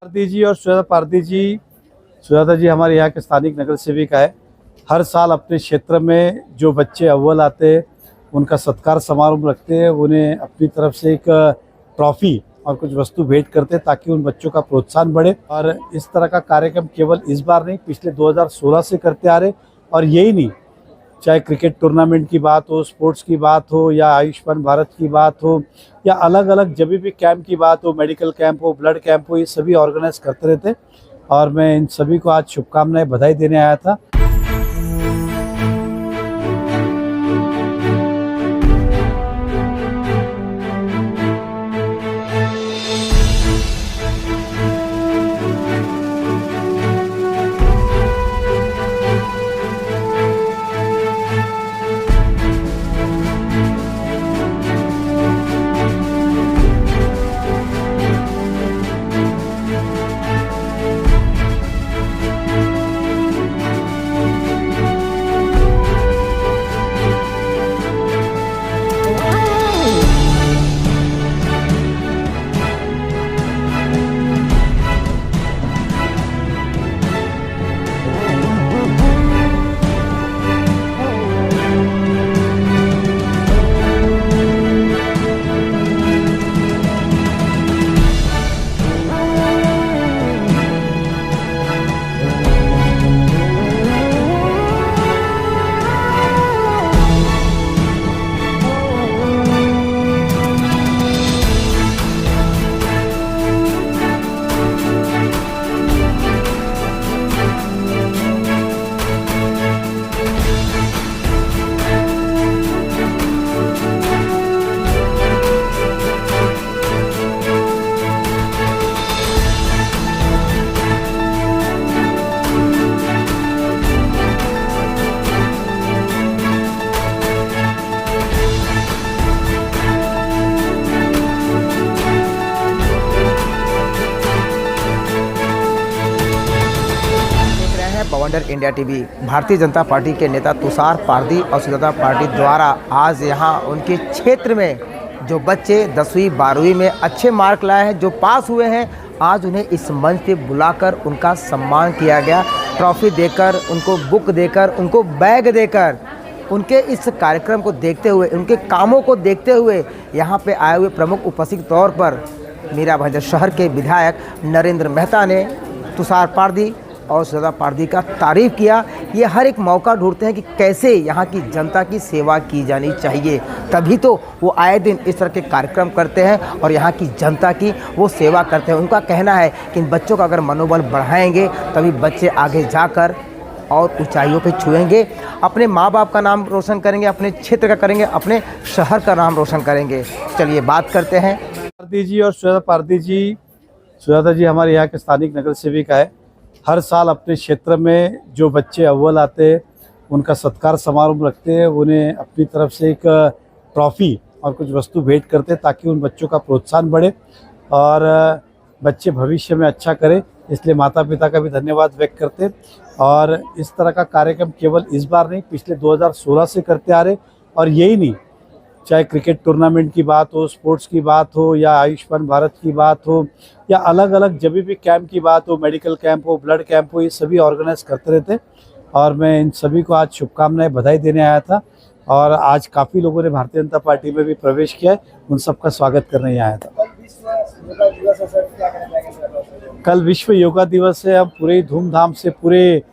पारदी जी और सुजाता जी हमारे यहाँ के स्थानिक नगर सेविका है। हर साल अपने क्षेत्र में जो बच्चे अव्वल आते हैं उनका सत्कार समारोह रखते हैं, उन्हें अपनी तरफ से एक ट्रॉफी और कुछ वस्तु भेंट करते हैं ताकि उन बच्चों का प्रोत्साहन बढ़े। और इस तरह का कार्यक्रम केवल इस बार नहीं, पिछले 2016 से करते आ रहे। और यही नहीं, चाहे क्रिकेट टूर्नामेंट की बात हो, स्पोर्ट्स की बात हो, या आयुष्मान भारत की बात हो, या अलग अलग जब भी कैंप की बात हो, मेडिकल कैंप हो, ब्लड कैंप हो, ये सभी ऑर्गेनाइज करते रहते। और मैं इन सभी को आज शुभकामनाएं, बधाई देने आया था। बवंडर India TV. Bharatiya Janata party के नेता तुषार पारदी और सुजाता पारदी द्वारा आज यहाँ उनके क्षेत्र में जो बच्चे 10वीं 12वीं में अच्छे मार्क लाए हैं, जो पास हुए हैं, आज उन्हें इस मंच पे बुलाकर उनका सम्मान किया गया। ट्रॉफी देकर, उनको बुक देकर, उनको बैग देकर। उनके इस कार्यक्रम को देखते हुए, उनके कामों को देखते हुए यहाँ पे आए हुए प्रमुख उपस्थित तौर पर मीरा भाईंदर शहर के विधायक नरेंद्र मेहता ने तुषार पारदी और सुजाता पारदी का तारीफ़ किया। ये हर एक मौका ढूंढते हैं कि कैसे यहाँ की जनता की सेवा की जानी चाहिए, तभी तो वो आए दिन इस तरह के कार्यक्रम करते हैं और यहाँ की जनता की वो सेवा करते हैं। उनका कहना है कि इन बच्चों का अगर मनोबल बढ़ाएंगे तभी बच्चे आगे जाकर और ऊंचाइयों पे छुएंगे, अपने माँ बाप का नाम रोशन करेंगे, अपने क्षेत्र का करेंगे, अपने शहर का नाम रोशन करेंगे। चलिए बात करते हैं। पारदी जी और सुजाता जी हमारे यहाँ के स्थानिक नगर सेविका है। हर साल अपने क्षेत्र में जो बच्चे अव्वल आते हैं उनका सत्कार समारोह रखते हैं, उन्हें अपनी तरफ से एक ट्रॉफी और कुछ वस्तु भेंट करते हैं ताकि उन बच्चों का प्रोत्साहन बढ़े और बच्चे भविष्य में अच्छा करें। इसलिए माता पिता का भी धन्यवाद व्यक्त करते हैं। और इस तरह का कार्यक्रम केवल इस बार नहीं, पिछले 2016 से करते आ रहे। और यही नहीं, चाहे क्रिकेट टूर्नामेंट की बात हो, स्पोर्ट्स की बात हो, या आयुष्मान भारत की बात हो, या अलग अलग जब भी कैंप की बात हो, मेडिकल कैंप हो, ब्लड कैंप हो, ये सभी ऑर्गेनाइज करते रहते। और मैं इन सभी को आज शुभकामनाएं, बधाई देने आया था। और आज काफ़ी लोगों ने भारतीय जनता पार्टी में भी प्रवेश किया है, उन सबका स्वागत करने आया था। कल विश्व योगा दिवस है। हम पूरे धूमधाम से पूरे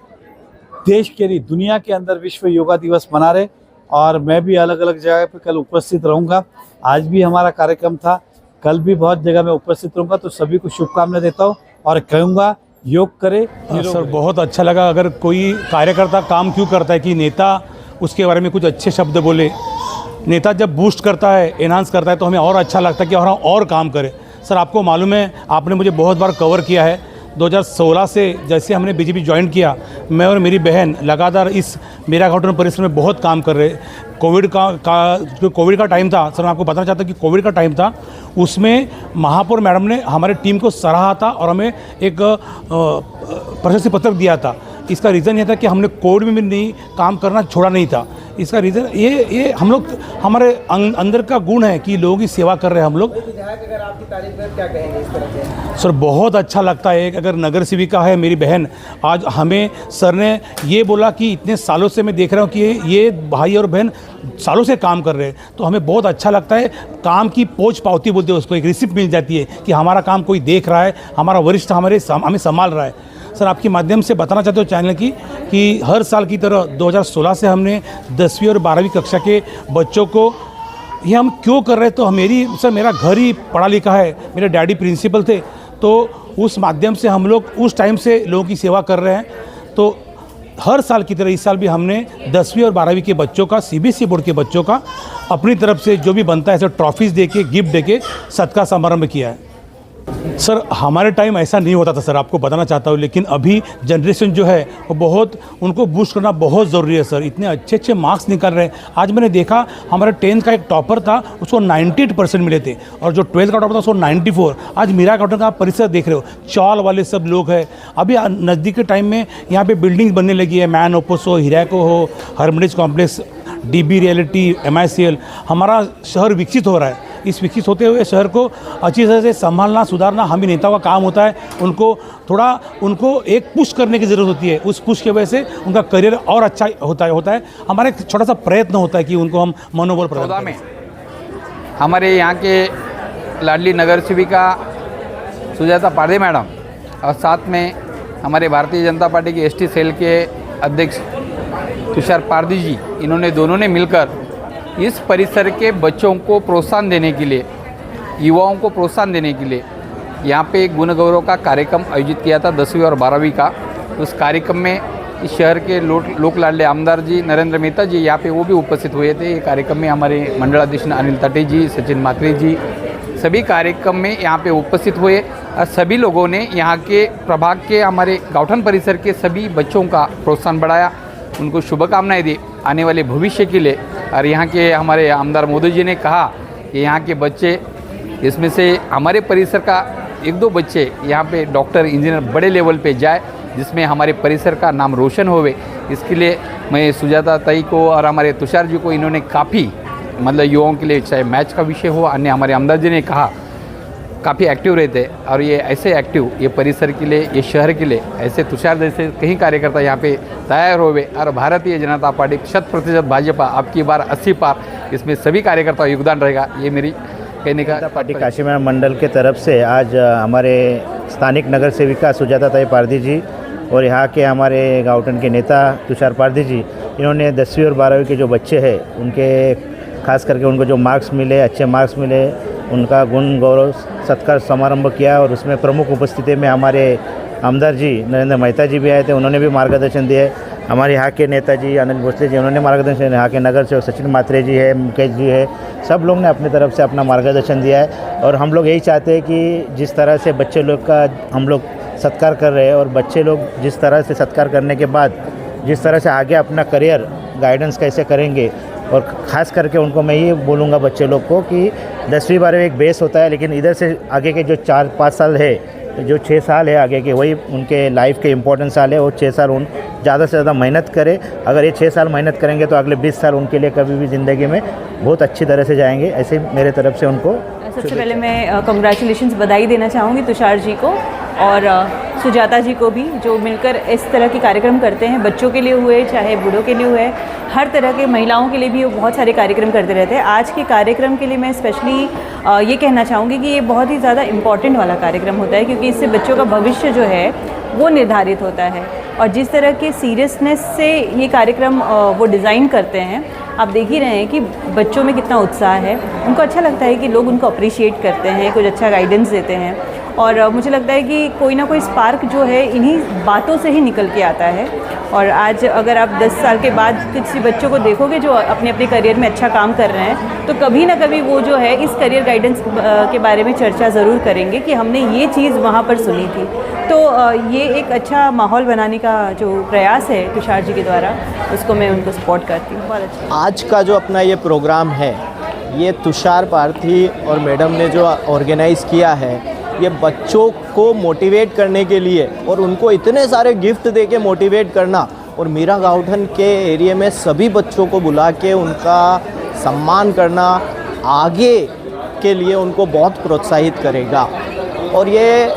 देश के नहीं, दुनिया के अंदर विश्व योगा दिवस मना रहे। और मैं भी अलग अलग जगह पे कल उपस्थित रहूँगा। आज भी हमारा कार्यक्रम था, कल भी बहुत जगह में उपस्थित रहूँगा। तो सभी को शुभकामनाएं देता हूँ और कहूँगा योग करे। सर बहुत अच्छा लगा। अगर कोई कार्यकर्ता काम क्यों करता है कि नेता उसके बारे में कुछ अच्छे शब्द बोले। नेता जब बूस्ट करता है, एनहांस करता है, तो हमें और अच्छा लगता है कि और काम करे। सर आपको मालूम है, आपने मुझे बहुत बार कवर किया है। 2016 से जैसे हमने बीजेपी ज्वाइन किया, मैं और मेरी बहन लगातार इस मेरा घाटन परिसर में बहुत काम कर रहे। कोविड का टाइम था सर, मैं आपको बताना चाहता हूँ कि कोविड का टाइम था, उसमें महापौर मैडम ने हमारे टीम को सराहा था और हमें एक प्रशस्ति पत्रक दिया था। इसका रीज़न यह था कि हमने कोविड में भी नहीं काम करना छोड़ा नहीं था। इसका रीज़न ये हम लोग हमारे अंदर का गुण है कि लोगों की सेवा कर रहे हैं हम लोग। विधायक अगर आपकी तारीफ करें क्या कहेंगे इस तरह से? सर बहुत अच्छा लगता है। अगर नगर सेविका है मेरी बहन, आज हमें सर ने ये बोला कि इतने सालों से मैं देख रहा हूँ कि ये भाई और बहन सालों से काम कर रहे हैं, तो हमें बहुत अच्छा लगता है। काम की पोच पावती बोलते हैं उसको, एक रिसिप्ट मिल जाती है कि हमारा काम कोई देख रहा है, हमारा वरिष्ठ हमें संभाल रहा है। सर आपके माध्यम से बताना चाहते हो चैनल की कि हर साल की तरह 2016 से हमने 10वीं और 12वीं कक्षा के बच्चों को ये हम क्यों कर रहे हैं, तो मेरा घर ही पढ़ा लिखा है, मेरे डैडी प्रिंसिपल थे, तो उस माध्यम से हम लोग उस टाइम से लोगों की सेवा कर रहे हैं। तो हर साल की तरह इस साल भी हमने 10वीं और 12वीं के बच्चों का, CBSE बोर्ड के बच्चों का अपनी तरफ से जो भी बनता है ऐसे ट्रॉफीज़ दे के, गिफ्ट दे के सत्कार समारंभ किया है। सर हमारे टाइम ऐसा नहीं होता था सर, आपको बताना चाहता हूँ, लेकिन अभी जनरेशन जो है वो बहुत, उनको बूस्ट करना बहुत ज़रूरी है सर। इतने अच्छे अच्छे मार्क्स निकल रहे हैं। आज मैंने देखा हमारे 10th का एक टॉपर था, उसको 98% मिले थे, और जो 12th का टॉपर था उसको 94। आज मीरा गार्डन का आप परिसर देख रहे हो, चौल वाले सब लोग हैं। अभी नज़दीक के टाइम में यहाँ पे बिल्डिंग्स बनने लगी है, मैन ओपोस हो, हिराको हो, हरमनिज कॉम्प्लेक्स, DB रियलिटी, MICL, हमारा शहर विकसित हो रहा है। इस विकसित होते हुए शहर को अच्छी तरह से संभालना, सुधारना हम ही नेताओं का काम होता है। उनको एक पुश करने की ज़रूरत होती है। उस पुश की वजह से उनका करियर और अच्छा होता है। हमारा एक छोटा सा प्रयत्न होता है कि उनको हम मनोबल प्रदान करें। हमारे यहाँ के लाडली नगर सेविका सुजाता पारदी मैडम और साथ में हमारे भारतीय जनता पार्टी के ST सेल के अध्यक्ष तुषार पारदी जी, इन्होंने दोनों ने मिलकर इस परिसर के बच्चों को प्रोत्साहन देने के लिए, युवाओं को प्रोत्साहन देने के लिए यहाँ पे एक गुण गौरव का कार्यक्रम आयोजित किया था 10वीं और 12वीं का। उस कार्यक्रम में इस शहर के लोक लाडले आमदार जी नरेंद्र मेहता जी यहाँ पे वो भी उपस्थित हुए थे। ये कार्यक्रम में हमारे मंडलाधीश अनिल तटे जी, सचिन मात्रे जी, सभी कार्यक्रम में यहाँ पे उपस्थित हुए और सभी लोगों ने यहाँ के प्रभाग के, हमारे गाँवठन परिसर के सभी बच्चों का प्रोत्साहन बढ़ाया, उनको शुभकामनाएं दी आने वाले भविष्य के लिए। और यहाँ के हमारे आमदार मोदी जी ने कहा कि यहाँ के बच्चे, इसमें से हमारे परिसर का 1-2 बच्चे यहाँ पे डॉक्टर, इंजीनियर बड़े लेवल पे जाए, जिसमें हमारे परिसर का नाम रोशन होवे। इसके लिए मैं सुजाता ताई को और हमारे तुषार जी को, इन्होंने काफ़ी मतलब युवाओं के लिए, चाहे मैच का विषय हो, अन्य हमारे आमदार जी ने कहा काफ़ी एक्टिव रहते हैं। और ये ऐसे एक्टिव, ये परिसर के लिए, ये शहर के लिए ऐसे तुषार जैसे कई कार्यकर्ता यहाँ पे तैयार हुए। और भारतीय जनता पार्टी 100% भाजपा, अब की बार 80 पार, इसमें सभी कार्यकर्ता योगदान रहेगा, ये मेरी कहने का। जनता पार्टी काशीनाथ मंडल के तरफ से आज हमारे स्थानिक नगर सेविका सुजाता ताई पारदी जी और यहाँ के हमारे गाँवटन के नेता तुषार पारदी जी, इन्होंने 10वीं और 12वीं के जो बच्चे हैं उनके खास करके उनको जो मार्क्स मिले, अच्छे मार्क्स मिले, उनका गुण गौरव सत्कार समारंभ किया। और उसमें प्रमुख उपस्थिति में हमारे आमदार जी नरेंद्र मेहता जी भी आए थे, उन्होंने भी मार्गदर्शन दिए। हमारे यहाँ के नेताजी अनिल भोसले जी, उन्होंने मार्गदर्शन, यहाँ के नगर सेवक सचिन मात्रे जी है, मुकेश जी है, सब लोग ने अपनी तरफ से अपना मार्गदर्शन दिया है। और हम लोग यही चाहते हैं कि जिस तरह से बच्चे लोग का हम लोग सत्कार कर रहे हैं, और बच्चे लोग जिस तरह से सत्कार करने के बाद जिस तरह से आगे अपना करियर गाइडेंस कैसे करेंगे, और ख़ास करके उनको मैं ये बोलूँगा बच्चे लोग को कि 10वीं 12वीं एक बेस होता है, लेकिन इधर से आगे के जो 4-5 साल है, जो 6 साल है आगे के, वही उनके लाइफ के इम्पोर्टेंट साल है। वो 6 साल उन ज़्यादा से ज़्यादा मेहनत करें। अगर ये 6 साल मेहनत करेंगे तो अगले 20 साल उनके लिए कभी भी ज़िंदगी में बहुत अच्छी तरह से जाएंगे। ऐसे मेरे तरफ से उनको सबसे पहले मैं कंग्रेचुलेशंस, बधाई देना चाहूँगी तुषार जी को और सुजाता जी को भी, जो मिलकर इस तरह के कार्यक्रम करते हैं। बच्चों के लिए हुए, चाहे बूढ़ों के लिए हुए, हर तरह के महिलाओं के लिए भी वो बहुत सारे कार्यक्रम करते रहते हैं। आज के कार्यक्रम के लिए मैं स्पेशली ये कहना चाहूँगी कि ये बहुत ही ज़्यादा इम्पॉर्टेंट वाला कार्यक्रम होता है, क्योंकि इससे बच्चों का भविष्य जो है वो निर्धारित होता है। और जिस तरह के सीरियसनेस से ये कार्यक्रम वो डिज़ाइन करते हैं, आप देख ही रहे हैं कि बच्चों में कितना उत्साह है। उनको अच्छा लगता है कि लोग उनको अप्रिशिएट करते हैं, कुछ अच्छा गाइडेंस देते हैं। और मुझे लगता है कि कोई ना कोई स्पार्क जो है इन्हीं बातों से ही निकल के आता है। और आज अगर आप 10 साल के बाद किसी बच्चों को देखोगे जो अपने अपने करियर में अच्छा काम कर रहे हैं, तो कभी ना कभी वो जो है इस करियर गाइडेंस के बारे में चर्चा ज़रूर करेंगे कि हमने ये चीज़ वहाँ पर सुनी थी। तो ये एक अच्छा माहौल बनाने का जो प्रयास है तुषार जी के द्वारा, उसको मैं उनको सपोर्ट करती हूँ। बहुत अच्छा। आज का जो अपना ये प्रोग्राम है, ये तुषार पारदी और मैडम ने जो ऑर्गेनाइज़ किया है, ये बच्चों को मोटिवेट करने के लिए, और उनको इतने सारे गिफ्ट दे के मोटिवेट करना, और मीरा गाउठन के एरिया में सभी बच्चों को बुला के उनका सम्मान करना आगे के लिए उनको बहुत प्रोत्साहित करेगा। और ये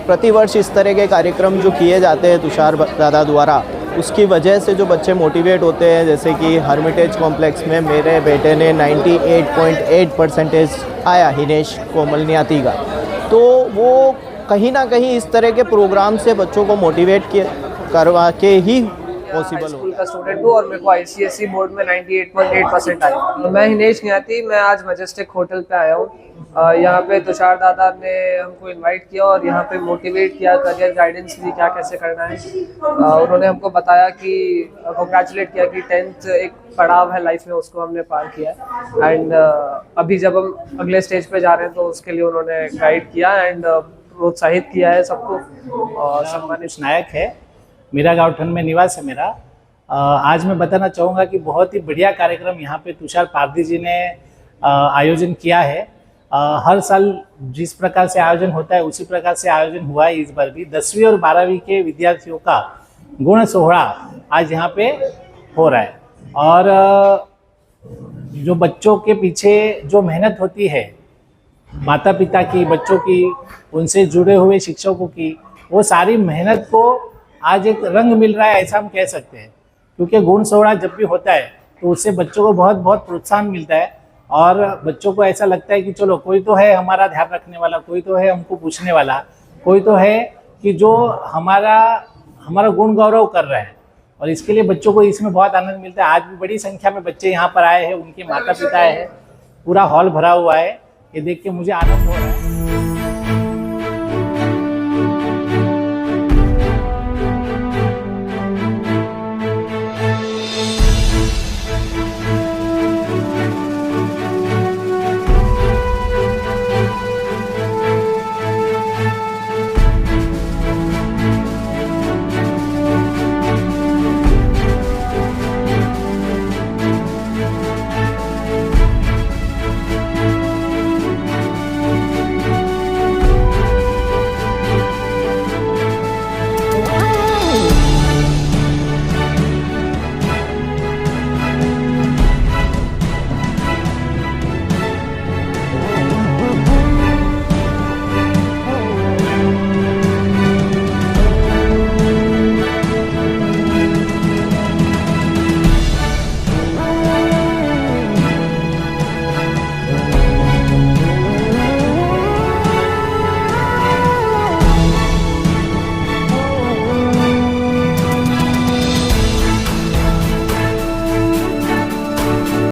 प्रतिवर्ष इस तरह के कार्यक्रम जो किए जाते हैं तुषार दादा द्वारा, उसकी वजह से जो बच्चे मोटिवेट होते हैं, जैसे कि हर्मिटेज कॉम्प्लेक्स में मेरे बेटे ने 98.8% आया, हिनेश कोमल नियाती का, तो वो कहीं ना कहीं इस तरह के प्रोग्राम से बच्चों को मोटिवेट करवा के ही पॉसिबल स्कूल का स्टूडेंट हूँ और मेरे को ICSE बोर्ड में 98.8% आया। मैं हिनेश नियाती, मैं आज मजेस्टिक होटल पे आया हूँ। यहाँ पे तुषार दादा ने हमको इनवाइट किया और यहाँ पे मोटिवेट किया, करियर गाइडेंस दी क्या कैसे करना है। उन्होंने हमको बताया कि कंग्रेचुलेट किया कि 10th एक पड़ाव है लाइफ में, उसको हमने पार किया एंड अभी जब हम अगले स्टेज पे जा रहे हैं तो उसके लिए उन्होंने गाइड किया एंड प्रोत्साहित किया है सबको। और सम्मानित नायक है, मीरा गाउठन में निवास है मेरा। आज मैं बताना चाहूँगा कि बहुत ही बढ़िया कार्यक्रम यहाँ पे तुषार पारधी जी ने आयोजन किया है। हर साल जिस प्रकार से आयोजन होता है उसी प्रकार से आयोजन हुआ है इस बार भी। 10वीं और 12वीं के विद्यार्थियों का गुण सोहरा आज यहाँ पे हो रहा है। और जो बच्चों के पीछे जो मेहनत होती है, माता पिता की, बच्चों की, उनसे जुड़े हुए शिक्षकों की, वो सारी मेहनत को आज एक रंग मिल रहा है, ऐसा हम कह सकते हैं। क्योंकि गुण सोहरा जब भी होता है तो उससे बच्चों को बहुत बहुत प्रोत्साहन मिलता है और बच्चों को ऐसा लगता है कि चलो कोई तो है हमारा ध्यान रखने वाला, कोई तो है हमको पूछने वाला, कोई तो है कि जो हमारा गुण गौरव कर रहा है। और इसके लिए बच्चों को इसमें बहुत आनंद मिलता है। आज भी बड़ी संख्या में बच्चे यहाँ पर आए हैं, उनके माता पिता आए हैं, पूरा हॉल भरा हुआ है। ये देख के मुझे आनंद हो रहा है।